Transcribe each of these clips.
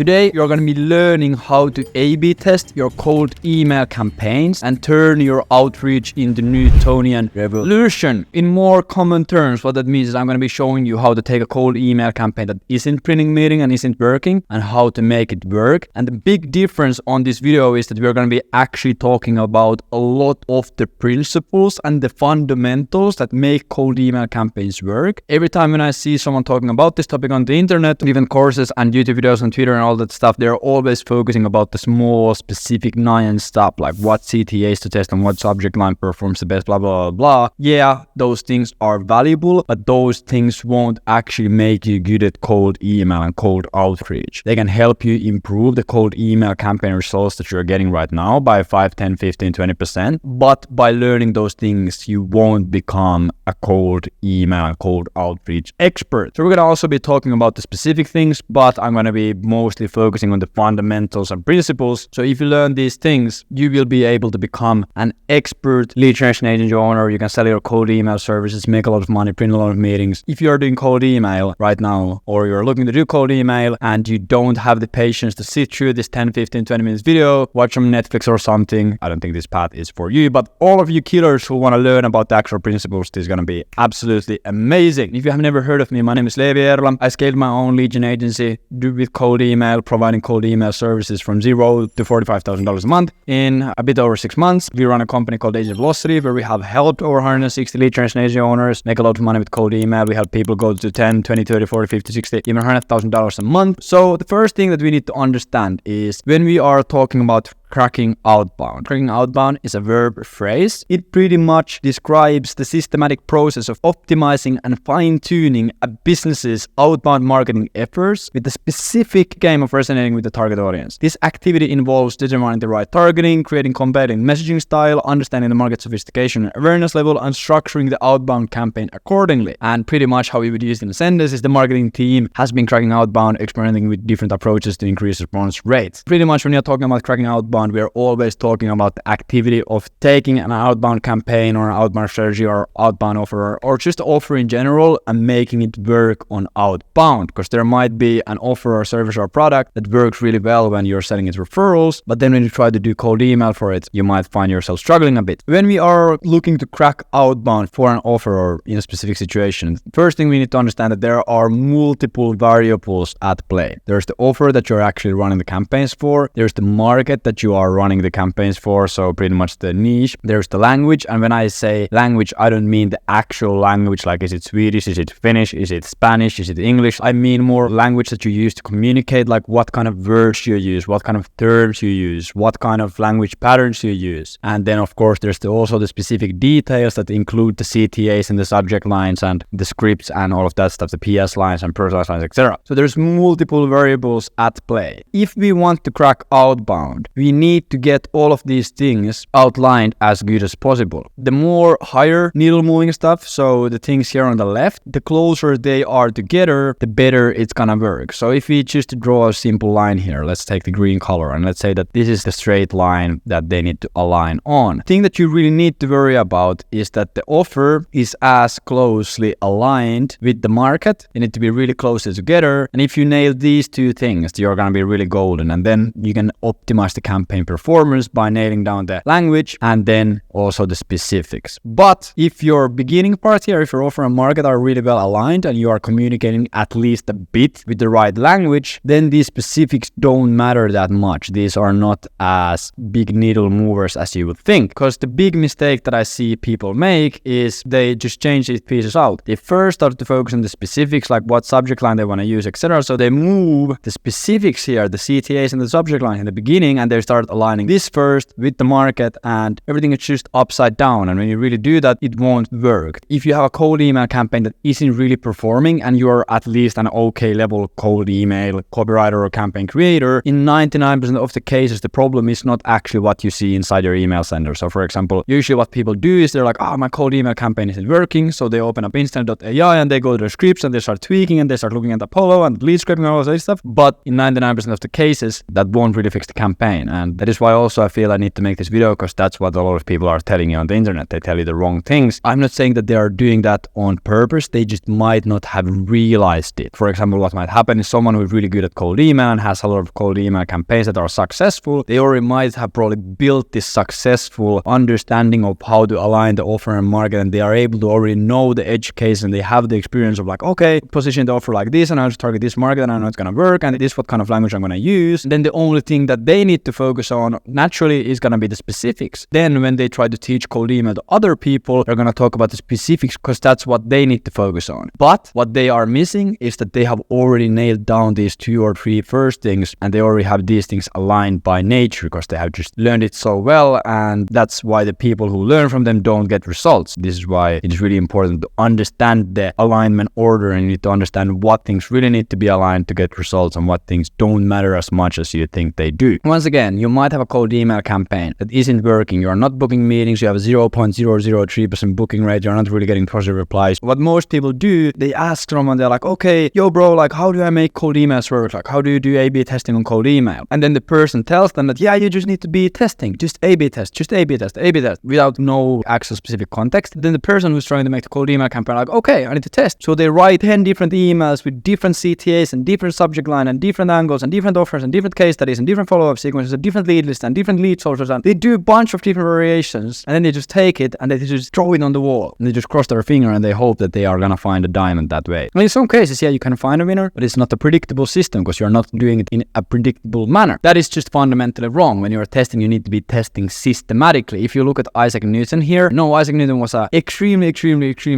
Today, you're going to be learning how to A/B test your cold email campaigns and turn your outreach into Newtonian revolution. In more common terms, what that means is I'm going to be showing you how to take a cold email campaign that isn't printing meeting and isn't working and how to make it work. And the big difference on this video is that we're going to be actually talking about a lot of the principles and the fundamentals that make cold email campaigns work. Every time when I see someone talking about this topic on the internet, even courses and YouTube videos on Twitter and all that stuff, they're always focusing about the small specific nuance stuff, like what CTAs to test and what subject line performs the best, blah, blah, blah, blah. Yeah, those things are valuable, but those things won't actually make you good at cold email and cold outreach. They can help you improve the cold email campaign results that you're getting right now by 5, 10, 15, 20%. But by learning those things, you won't become a cold email and cold outreach expert. So we're going to also be talking about the specific things, but I'm going to be mostly focusing on the fundamentals and principles. So if you learn these things, you will be able to become an expert lead generation agency owner. You can sell your cold email services, make a lot of money, print a lot of meetings. If you're doing cold email right now, or you're looking to do cold email and you don't have the patience to sit through this 10, 15, 20 minutes video, watch on Netflix or something, I don't think this path is for you. But all of you killers who want to learn about the actual principles, this is going to be absolutely amazing. If you have never heard of me, my name is Leevi Eerola. I scaled my own lead gen agency with cold email, providing cold email services from $0 to $45,000 a month in a bit over 6 months. We run a company called Agent Velocity, where we have helped over 160 lead generation agency owners make a lot of money with cold email. We help people go to 10, 20, 30, 40, 50, 60, even $100,000 a month. So the first thing that we need to understand is when we are talking about cracking outbound. Cracking outbound is a verb phrase. It pretty much describes the systematic process of optimizing and fine-tuning a business's outbound marketing efforts with the specific aim of resonating with the target audience. This activity involves determining the right targeting, creating compelling messaging style, understanding the market sophistication and awareness level, and structuring the outbound campaign accordingly. And pretty much how we would use it in a sentence is the marketing team has been cracking outbound, experimenting with different approaches to increase response rates. Pretty much when you're talking about cracking outbound, we are always talking about the activity of taking an outbound campaign or an outbound strategy or outbound offer or just offer in general and making it work on outbound, because there might be an offer or service or product that works really well when you're selling it referrals, but then when you try to do cold email for it, you might find yourself struggling a bit. When we are looking to crack outbound for an offer or in a specific situation, first thing we need to understand that there are multiple variables at play. There's the offer that you're actually running the campaigns for. There's the market that you are running the campaigns for, so pretty much the niche. There's the language, and when I say language, I don't mean the actual language, like is it Swedish, is it Finnish, is it Spanish, is it English. I mean more language that you use to communicate, like what kind of words you use, what kind of terms you use, what kind of language patterns you use. And then of course there's also the specific details that include the CTAs and the subject lines and the scripts and all of that stuff, the PS lines and personalized lines, etc. So there's multiple variables at play. If we want to crack outbound, we need to get all of these things outlined as good as possible. The more higher needle moving stuff, so the things here on the left, the closer they are together, the better it's gonna work. So if we choose to draw a simple line here, let's take the green color and let's say that this is the straight line that they need to align on. The thing that you really need to worry about is that the offer is as closely aligned with the market. They need to be really closely together. And if you nail these two things, you're gonna be really golden. And then you can optimize the campaign performance by nailing down the language and then also the specifics. But if your beginning part here, if your offer and market are really well aligned and you are communicating at least a bit with the right language, then these specifics don't matter that much. These are not as big needle movers as you would think, because the big mistake that I see people make is they just change these pieces out. They first start to focus on the specifics, like what subject line they want to use, etc. So they move the specifics here, the CTAs and the subject line in the beginning, and they start aligning this first with the market, and everything is just upside down. And when you really do that, it won't work. If you have a cold email campaign that isn't really performing and you're at least an okay level cold email copywriter or campaign creator, in 99% of the cases, the problem is not actually what you see inside your email sender. So for example, usually what people do is they're like, my cold email campaign isn't working. So they open up Instant.ai and they go to their scripts and they start tweaking and they start looking at Apollo and lead scraping and all that stuff. But in 99% of the cases, that won't really fix the campaign. And that is why also I feel I need to make this video, because that's what a lot of people are telling you on the internet. They tell you the wrong things. I'm not saying that they are doing that on purpose. They just might not have realized it. For example, what might happen is someone who's really good at cold email and has a lot of cold email campaigns that are successful. They already might have probably built this successful understanding of how to align the offer and market, and they are able to already know the edge case, and they have the experience of like, okay, position the offer like this, and I'll just target this market, and I know it's gonna work, and this is what kind of language I'm gonna use. And then the only thing that they need to focus on naturally is gonna be the specifics. Then when they try to teach cold email to other people, they're gonna talk about the specifics because that's what they need to focus on. But what they are missing is that they have already nailed down these 2 or 3 first things, and they already have these things aligned by nature because they have just learned it so well, and that's why the people who learn from them don't get results. This is why it's really important to understand the alignment order, and you need to understand what things really need to be aligned to get results and what things don't matter as much as you think they do. Once again, you might have a cold email campaign that isn't working. You're not booking meetings. You have a 0.003% booking rate. You're not really getting positive replies. What most people do, they ask someone, they're like, okay, yo bro, like how do I make cold emails work? Like how do you do A/B testing on cold email? And then the person tells them that, yeah, you just need to be testing. Just A/B test, just A/B test, A/B test, without no actual specific context. Then the person who's trying to make the cold email campaign like, okay, I need to test. So they write 10 different emails with different CTAs and different subject line and different angles and different offers and different case studies and different follow-up sequences and different lead lists and different lead sources, and they do a bunch of different variations, and then they just take it and they just throw it on the wall and they just cross their finger and they hope that they are gonna find a diamond that way. And in some cases, yeah, you can find a winner, but it's not a predictable system because you're not doing it in a predictable manner. That is just fundamentally wrong. When you're testing, you need to be testing systematically. If you look at Isaac Newton here, no, Isaac Newton was a extremely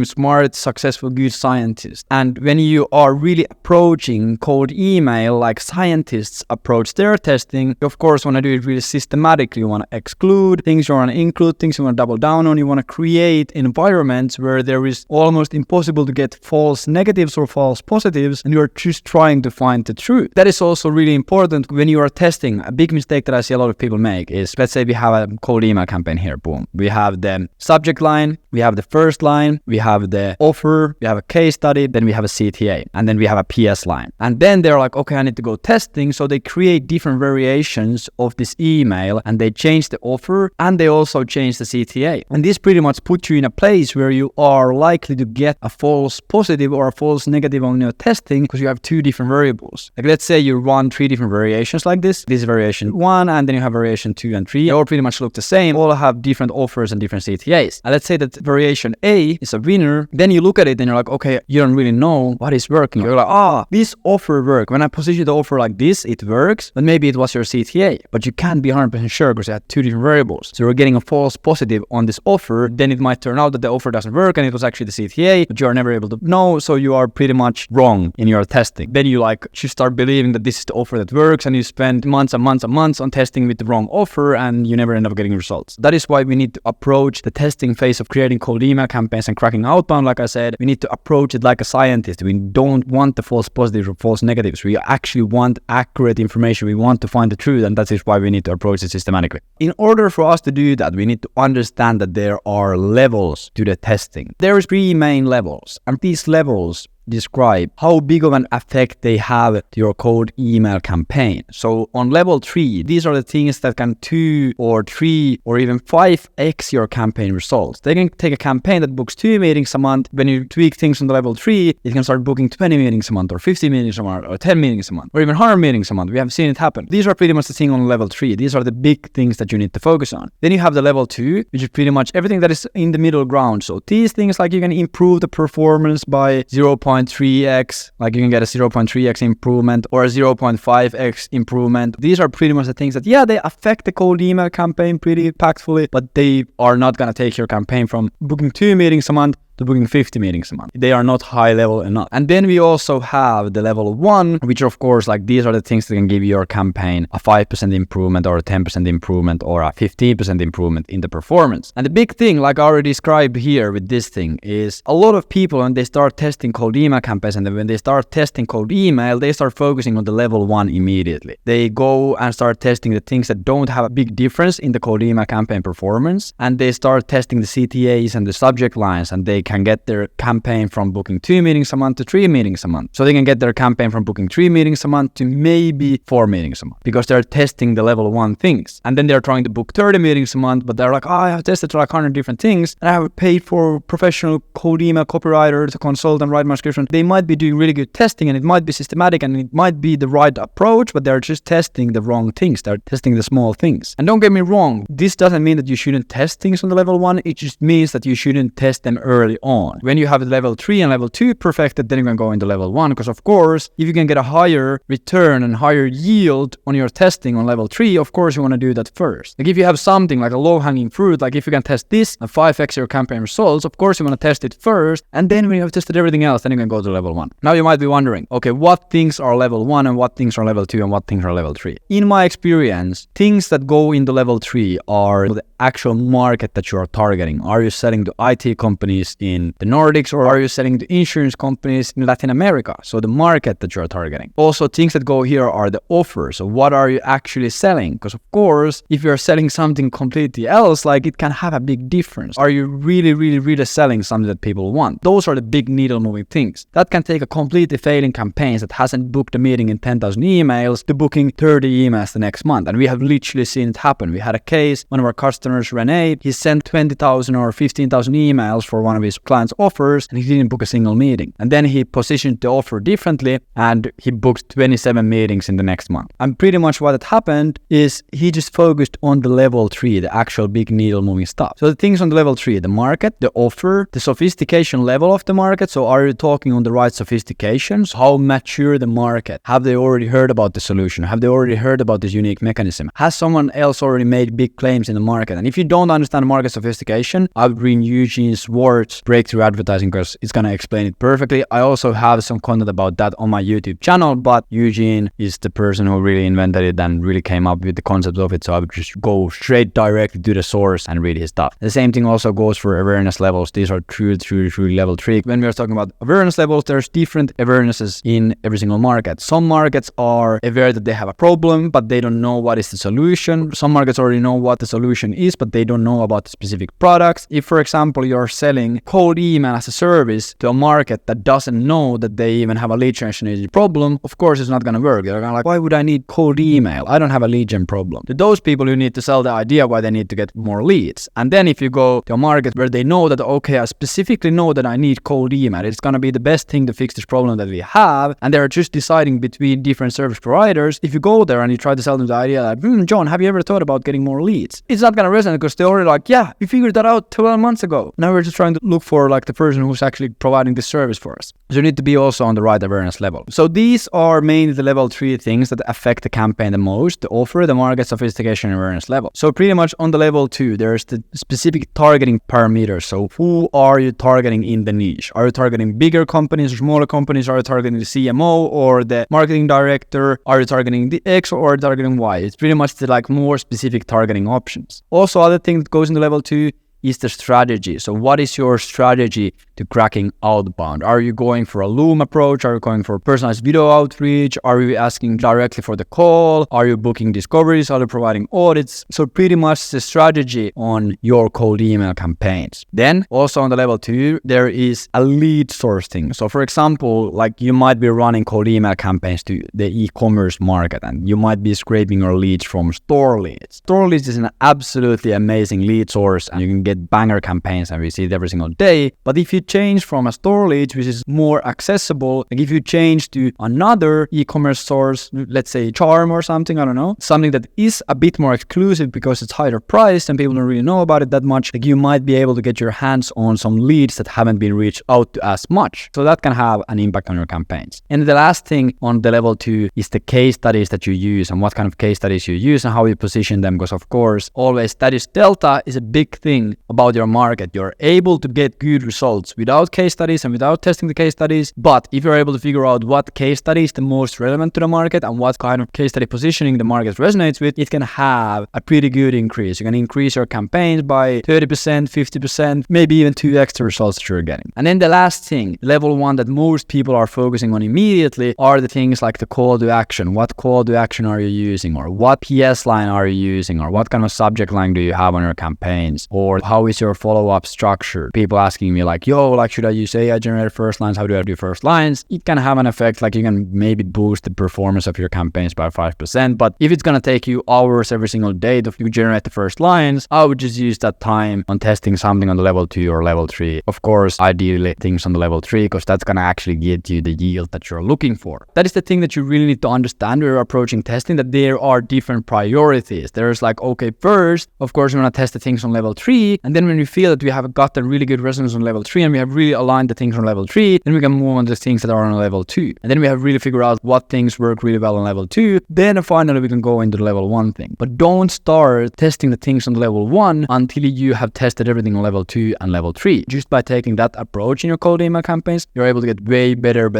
smart, successful, good scientist. And when you are really approaching cold email like scientists approach their testing, you of course want to do it really systematically. You want to exclude things, you want to include things, you want to double down on, you want to create environments where there is almost impossible to get false negatives or false positives, and you're just trying to find the truth. That is also really important when you are testing. A big mistake that I see a lot of people make is, let's say we have a cold email campaign here, boom. We have the subject line, we have the first line, we have the offer, we have a case study, then we have a CTA, and then we have a PS line. And then they're like, okay, I need to go testing. So they create different variations of this email, and they change the offer, and they also change the CTA. And this pretty much puts you in a place where you are likely to get a false positive or a false negative on your testing because you have 2 different variables. Like let's say you run 3 different variations like this. This is variation 1, and then you have variation 2 and 3. They all pretty much look the same. All have different offers and different CTAs. And let's say that variation A is a winner. Then you look at it and you're like, okay, you don't really know what is working. You're like, this offer works. When I position the offer like this, it works. But maybe it was your CTA. But you can't be 100% sure because you had 2 different variables. So you're getting a false positive on this offer. Then it might turn out that the offer doesn't work and it was actually the CTA, but you are never able to know. So you are pretty much wrong in your testing. Then you start believing that this is the offer that works, and you spend months and months and months on testing with the wrong offer, and you never end up getting results. That is why we need to approach the testing phase of creating cold email campaigns and cracking outbound. Like I said, we need to approach it like a scientist. We don't want the false positives or false negatives. We actually want accurate information. We want to find the truth, and that is why we need to approach it systematically. In order for us to do that, we need to understand that there are levels to the testing. There is 3 main levels, and these levels describe how big of an effect they have to your cold email campaign. So on level 3, these are the things that can 2 or 3 or even 5x your campaign results. They can take a campaign that books 2 meetings a month. When you tweak things on the level 3, it can start booking 20 meetings a month or 50 meetings a month or 10 meetings a month or even 100 meetings a month. We have seen it happen. These are pretty much the thing on level 3. These are the big things that you need to focus on. Then you have the level 2, which is pretty much everything that is in the middle ground. So these things, like you can improve the performance by 0.3x, like you can get a 0.3x improvement or a 0.5x improvement. These are pretty much the things that, yeah, they affect the cold email campaign pretty impactfully, but they are not going to take your campaign from booking 2 meetings a month to booking 50 meetings a month. They are not high level enough. And then we also have the level 1, which of course, like these are the things that can give your campaign a 5% improvement or a 10% improvement or a 15% improvement in the performance. And the big thing, like I already described here with this thing, is a lot of people, when they start testing cold email campaigns, and then when they start testing cold email, they start focusing on the level 1 immediately. They go and start testing the things that don't have a big difference in the cold email campaign performance, and they start testing the CTAs and the subject lines, and they can get their campaign from booking 2 meetings a month to 3 meetings a month. So they can get their campaign from booking 3 meetings a month to maybe 4 meetings a month, because they're testing the level 1 things. And then they're trying to book 30 meetings a month, but they're like, I have tested like 100 different things, and I have paid for professional cold email copywriter to consult and write my description. They might be doing really good testing, and it might be systematic, and it might be the right approach, but they're just testing the wrong things. They're testing the small things. And don't get me wrong, this doesn't mean that you shouldn't test things on the level 1. It just means that you shouldn't test them early on. When you have the level 3 and level 2 perfected, then you can go into level 1, because of course, if you can get a higher return and higher yield on your testing on level 3, of course you want to do that first. Like if you have something like a low-hanging fruit, like if you can test this and 5x your campaign results, of course you want to test it first, and then when you have tested everything else, then you can go to level 1. Now you might be wondering, okay, what things are level 1 and what things are level 2 and what things are level 3? In my experience, things that go into level 3 are the actual market that you are targeting. Are you selling to IT companies in the Nordics, or are you selling to insurance companies in Latin America? So the market that you are targeting. Also, things that go here are the offers. So what are you actually selling? Because of course, if you're selling something completely else, like it can have a big difference. Are you really selling something that people want? Those are the big needle moving things. That can take a completely failing campaign that hasn't booked a meeting in 10,000 emails to booking 30 emails the next month. And we have literally seen it happen. We had a case, one of our customers, Renee, he sent 20,000 or 15,000 emails for one of his clients' offers, and he didn't book a single meeting. And then he positioned the offer differently, and he booked 27 meetings in the next month. And pretty much what had happened is he just focused on the level 3, the actual big needle moving stuff. So the things on the level 3, the market, the offer, the sophistication level of the market. So are you talking on the right sophistications? How mature the market? Have they already heard about the solution? Have they already heard about this unique mechanism? Has someone else already made big claims in the market? And if you don't understand market sophistication, I would read Eugene Schwartz's Breakthrough Advertising, because it's going to explain it perfectly. I also have some content about that on my YouTube channel, but Eugene is the person who really invented it and really came up with the concept of it. So I would just go straight directly to the source and read his stuff. The same thing also goes for awareness levels. These are truly level 3. When we are talking about awareness levels, there's different awarenesses in every single market. Some markets are aware that they have a problem, but they don't know what is the solution. Some markets already know what the solution is, but they don't know about the specific products. If, for example, you're selling cold email as a service to a market that doesn't know that they even have a lead generation problem, of course it's not going to work. They're going to like, why would I need cold email? I don't have a lead gen problem. To those people, you need to sell the idea why they need to get more leads. And then if you go to a market where they know that, okay, I specifically know that I need cold email, it's going to be the best thing to fix this problem that we have, and they're just deciding between different service providers. If you go there and you try to sell them the idea like, John, have you ever thought about getting more leads? It's not going to resonate, because they're already like, yeah, we figured that out 12 months ago. Now we're just trying to look for like the person who's actually providing this service for us. So you need to be also on the right awareness level. So these are mainly the level 3 things that affect the campaign the most: the offer, the market, sophistication, and awareness level. So pretty much on the level 2, there's the specific targeting parameters. So who are you targeting in the niche? Are you targeting bigger companies or smaller companies? Are you targeting the CMO or the marketing director? Are you targeting the X or are you targeting Y? It's pretty much the like more specific targeting options. Also, other thing that goes into level 2 is the strategy. So what is your strategy to cracking outbound? Are you going for a Loom approach? Are you going for personalized video outreach? Are you asking directly for the call? Are you booking discoveries? Are you providing audits? So pretty much the strategy on your cold email campaigns. Then also on the level 2, there is a lead sourcing. So for example, like you might be running cold email campaigns to the e-commerce market, and you might be scraping your leads from store leads. Store leads is an absolutely amazing lead source, and you can get banger campaigns, and we see it every single day. But if you change from a store lead, which is more accessible, like if you change to another e-commerce source, let's say Charm or something, I don't know, something that is a bit more exclusive because it's higher priced and people don't really know about it that much, like you might be able to get your hands on some leads that haven't been reached out to as much. So that can have an impact on your campaigns. And the last thing on the level 2 is the case studies that you use and what kind of case studies you use and how you position them. Because of course, always studies delta is a big thing about your market. You're able to get good results without case studies and without testing the case studies. But if you're able to figure out what case study is the most relevant to the market and what kind of case study positioning the market resonates with, it can have a pretty good increase. You can increase your campaigns by 30%, 50%, maybe even 2x the results that you're getting. And then the last thing, level 1 that most people are focusing on immediately are the things like the call to action. What call to action are you using? Or what PS line are you using? Or what kind of subject line do you have on your campaigns? Or how how is your follow-up structured? People asking me like, yo, like, should I use AI generated first lines? How do I do first lines? It can have an effect, like you can maybe boost the performance of your campaigns by 5%, but if it's gonna take you hours every single day to generate the first lines, I would just use that time on testing something on the level 2 or level 3. Of course, ideally things on the level 3, because that's gonna actually get you the yield that you're looking for. That is the thing that you really need to understand when you're approaching testing, that there are different priorities. There's like, okay, first, of course, we want to test the things on level 3, and then when we feel that we have got a really good resonance on level 3 and we have really aligned the things on level 3, then we can move on to things that are on level 2. And then we have really figured out what things work really well on level 2. Then finally we can go into the level 1 thing. But don't start testing the things on level 1 until you have tested everything on level 2 and level 3. Just by taking that approach in your cold email campaigns, you're able to get way better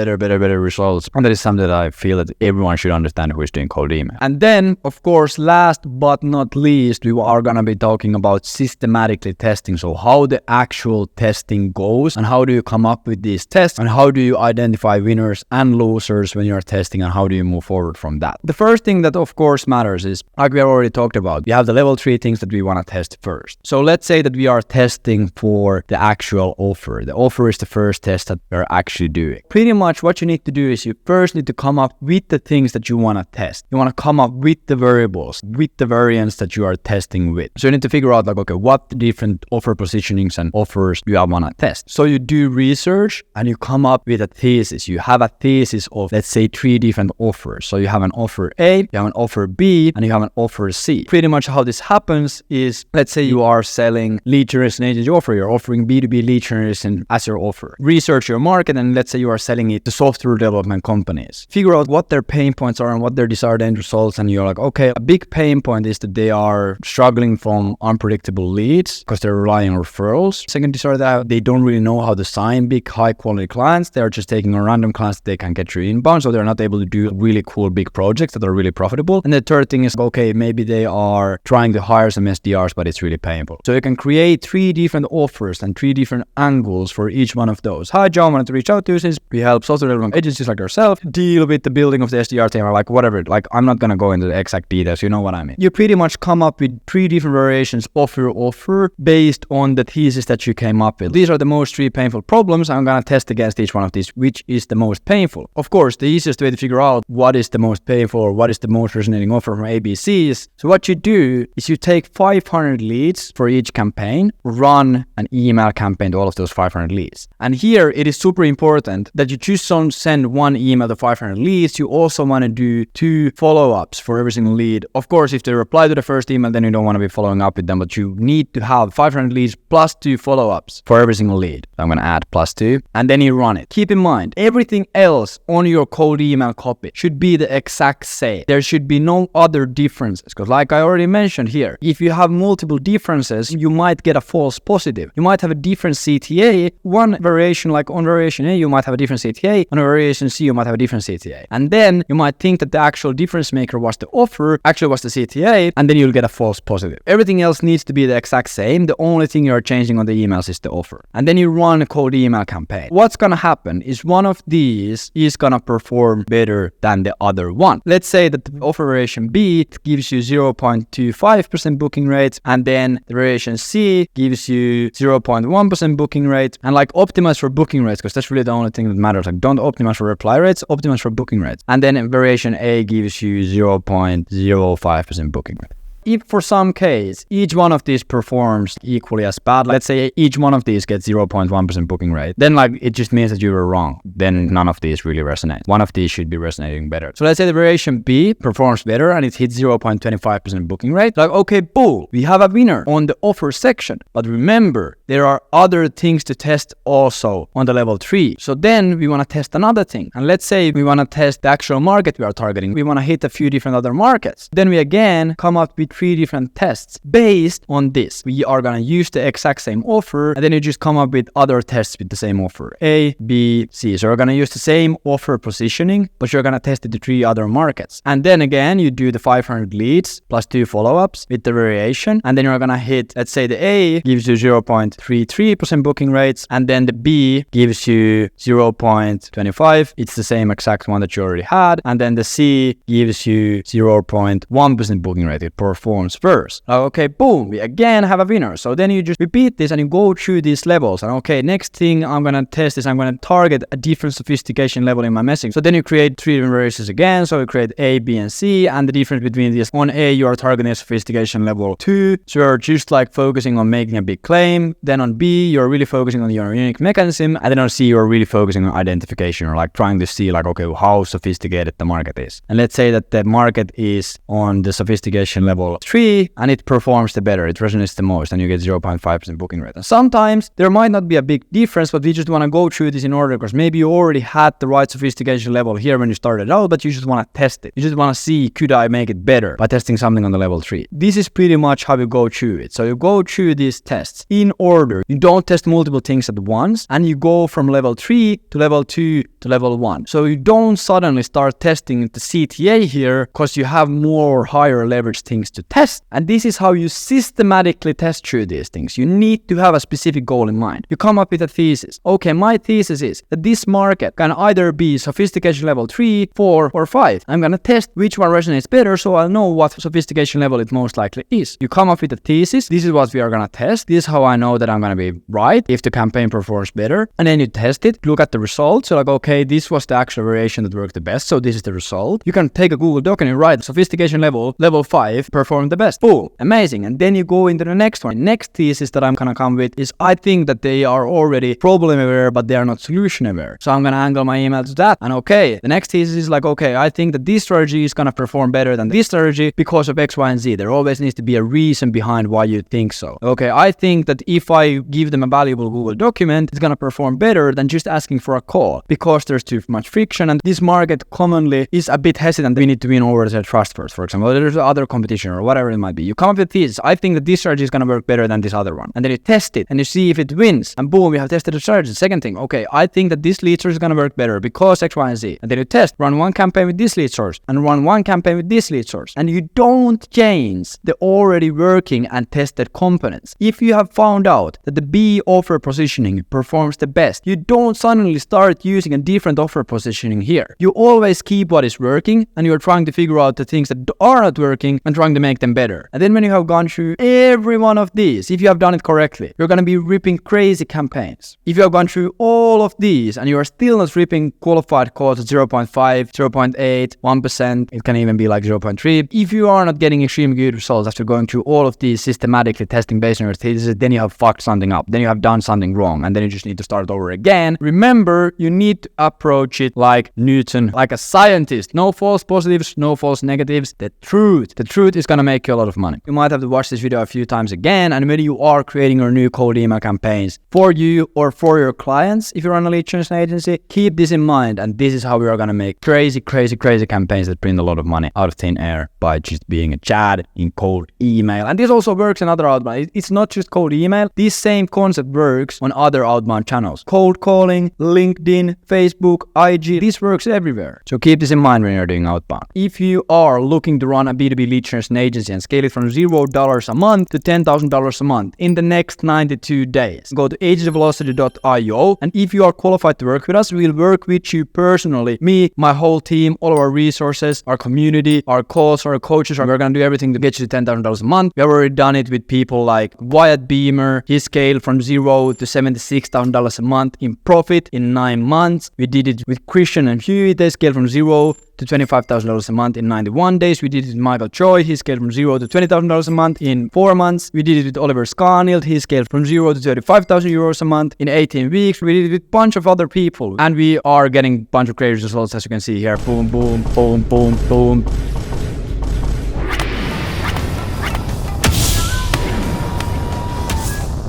results. And that is something that I feel that everyone should understand who is doing cold email. And then, of course, last but not least, we are going to be talking about systematically testing. So how the actual testing goes, and how do you come up with these tests, and how do you identify winners and losers when you're testing, and how do you move forward from that. The first thing that of course matters is, like we have already talked about, we have the level 3 things that we want to test first. So let's say that we are testing for the actual offer. The offer is the first test that we're actually doing. Pretty much what you need to do is you first need to come up with the things that you want to test. You want to come up with the variables, with the variants that you are testing with. So you need to figure out like, okay, what different offer positionings and offers you want to test. So you do research and you come up with a thesis. You have a thesis of, let's say, 3 different offers. So you have an offer A, you have an offer B, and you have an offer C. Pretty much how this happens is, let's say you are selling lead generation agency offer, you're offering B2B lead generation as your offer. Research your market, and let's say you are selling it to software development companies. Figure out what their pain points are and what their desired end results, and you're like, okay, a big pain point is that they are struggling from unpredictable leads because they're relying on referrals. Second desired, that they don't really know how to sign big high quality clients. They're just taking a random clients that they can get through inbound, so they're not able to do really cool big projects that are really profitable. And the third thing is, okay, maybe they are trying to hire some SDRs, but it's really painful. So you can create 3 different offers and 3 different angles for each one of those. Hi, John, wanted to reach out to you since we help software development agencies like yourself deal with the building of the SDR team, or like whatever. Like, I'm not gonna go into the exact details, you know what I mean. You pretty much come up with 3 different variations of your offer based on the thesis that you came up with. These are the most 3 painful problems. I'm gonna test against each one of these, which is the most painful. Of course, the easiest way to figure out what is the most painful or what is the most resonating offer from ABCs. So what you do is you take 500 leads for each campaign, run an email campaign to all of those 500 leads. And here it is super important that you just don't send 1 email to 500 leads. You also want to do 2 follow-ups for every single lead. Of course, if they reply to the first email, then you don't want to be following up with them, but you need to have 500 leads plus 2 follow-ups for every single lead. So I'm going to add plus 2, and then you run it. Keep in mind, everything else on your cold email copy should be the exact same. There should be no other differences, because like I already mentioned here, if you have multiple differences, you might get a false positive. You might have a different CTA. One variation, like on variation A, you might have a different CTA. On variation C, you might have a different CTA. And then you might think that the actual difference maker was the offer, actually was the CTA, and then you'll get a false positive. Everything else needs to be the exact same. The only thing you're changing on the emails is the offer. And then you run a cold email campaign. What's gonna happen is one of these is gonna perform better than the other one. Let's say that the offer variation B gives you 0.25% booking rate, and then the variation C gives you 0.1% booking rate. And like, optimize for booking rates, because that's really the only thing that matters. Like, don't optimize for reply rates, optimize for booking rates. And then variation A gives you 0.05% booking rate. If for some case, each one of these performs equally as bad, let's say each one of these gets 0.1% booking rate, then like, it just means that you were wrong. Then none of these really resonate. One of these should be resonating better. So let's say the variation B performs better and it hits 0.25% booking rate. Like, okay, boom, we have a winner on the offer section. But remember, there are other things to test also on the level 3. So then we want to test another thing. And let's say we want to test the actual market we are targeting. We want to hit a few different other markets. Then we again come up with 3 different tests based on this. We are going to use the exact same offer, and then you just come up with other tests with the same offer. A, B, C. So we're going to use the same offer positioning, but you're going to test it to 3 other markets. And then again, you do the 500 leads plus 2 follow-ups with the variation. And then you're going to hit, let's say the A gives you 0.33% booking rates, and then the B gives you 0.25. It's the same exact one that you already had. And then the C gives you 0.1% booking rate. It performs performs first. Okay, boom, we again have a winner. So then you just repeat this and you go through these levels. And okay, next thing I'm gonna test is I'm gonna target a different sophistication level in my messaging. So then you create 3 different variations again. So you create A, B, and C, and the difference between these: on A you are targeting a sophistication level 2, so you're just like focusing on making a big claim. Then on B you're really focusing on your unique mechanism, and then on C you're really focusing on identification, or like trying to see like, okay, how sophisticated the market is. And let's say that the market is on the sophistication level 3 and it performs the better, it resonates the most, and you get 0.5% booking rate. And sometimes there might not be a big difference, but we just want to go through this in order because maybe you already had the right sophistication level here when you started out, but you just want to test it. You just want to see, could I make it better by testing something on the level 3. This is pretty much how you go through it. So you go through these tests in order. You don't test multiple things at once, and you go from level 3 to level 2 to level 1. So you don't suddenly start testing the CTA here because you have more higher leverage things to test. And this is how you systematically test through these things. You need to have a specific goal in mind. You come up with a thesis. Okay, my thesis is that this market can either be sophistication level 3, 4, or 5. I'm gonna test which one resonates better so I'll know what sophistication level it most likely is. You come up with a thesis. This is what we are gonna test. This is how I know that I'm gonna be right if the campaign performs better. And then you test it, look at the results. So like, okay, this was the actual variation that worked the best, so this is the result. You can take a Google Doc and you write sophistication level 5 performed the best. Boom, amazing. And then you go into the next one. Next thesis that I'm gonna come with is I think that they are already problem aware but they are not solution aware. So I'm gonna angle my email to that. And okay, the next thesis is like, okay, I think that this strategy is gonna perform better than this strategy because of X, Y, and Z. There always needs to be a reason behind why you think so. Okay, I think that if I give them a valuable Google document, it's gonna perform better than just asking for a call because there's too much friction and this market commonly is a bit hesitant. We need to win over their trust first, for example. There's other competition or whatever it might be. You come up with this. I think that this strategy is gonna work better than this other one. And then you test it and you see if it wins. And boom, you have tested the strategy. Second thing, okay, I think that this lead source is gonna work better because X, Y, and Z. And then you test, run one campaign with this lead source and run one campaign with this lead source. And you don't change the already working and tested components. If you have found out that the B offer positioning performs the best, you don't suddenly start using a different offer positioning here. You always keep what is working and you're trying to figure out the things that are not working and trying to make them better. And then when you have gone through every one of these, if you have done it correctly, you're going to be ripping crazy campaigns. If you have gone through all of these and you are still not ripping qualified calls at 0.5, 0.8, 1%, it can even be like 0.3. If you are not getting extremely good results after going through all of these systematically testing based on your thesis, then you have fucked something up. Then you have done something wrong and then you just need to start over again. Remember, you need to approach it like Newton, like a scientist. No false positives, no false negatives. The truth is gonna make you a lot of money. You might have to watch this video a few times again, and when you are creating your new cold email campaigns for you or for your clients, if you're on a lead generation agency, keep this in mind. And this is how we are gonna make crazy campaigns that bring a lot of money out of thin air by just being a Chad in cold email. And this also works in other outbound. It's not just cold email. This same concept works on other outbound channels. Cold calling, LinkedIn, Facebook, IG, this works everywhere. So keep this in mind when you're doing outbound. If you are looking to run a B2B lead generation agency and scale it from $0 a month to $10,000 a month in the next 92 days, go to agencyvelocity.io. And if you are qualified to work with us, we'll work with you personally. Me, my whole team, all of our resources, our community, our calls, our coaches, we're going to do everything to get you to $10,000 a month. We have already done it with people like Wyatt Beamer. He scaled from $0 to $76,000 a month in profit in 9 months. We did it with Christian and Huey. They scaled from $0 to $25,000 a month in 91 days. We did it with Michael Choi. He scaled from $0 to $20,000 a month in 4 months. We did it with Oliver Scarnild. He scaled from $0 to 35,000 euros a month in 18 weeks. We did it with a bunch of other people. And we are getting a bunch of great results, as you can see here. Boom, boom, boom, boom, boom.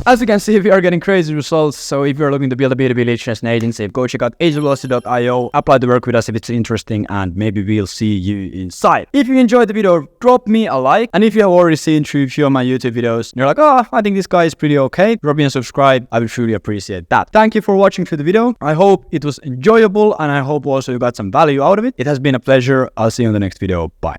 As you can see, we are getting crazy results. So if you're looking to build a B2B lead generation agency, go check out agencyvelocity.io, apply to work with us if it's interesting, and maybe we'll see you inside. If you enjoyed the video, drop me a like. And if you have already seen through a few of my YouTube videos, and you're like, oh, I think this guy is pretty okay, drop me a subscribe. I would truly appreciate that. Thank you for watching through the video. I hope it was enjoyable, and I hope also you got some value out of it. It has been a pleasure. I'll see you in the next video. Bye.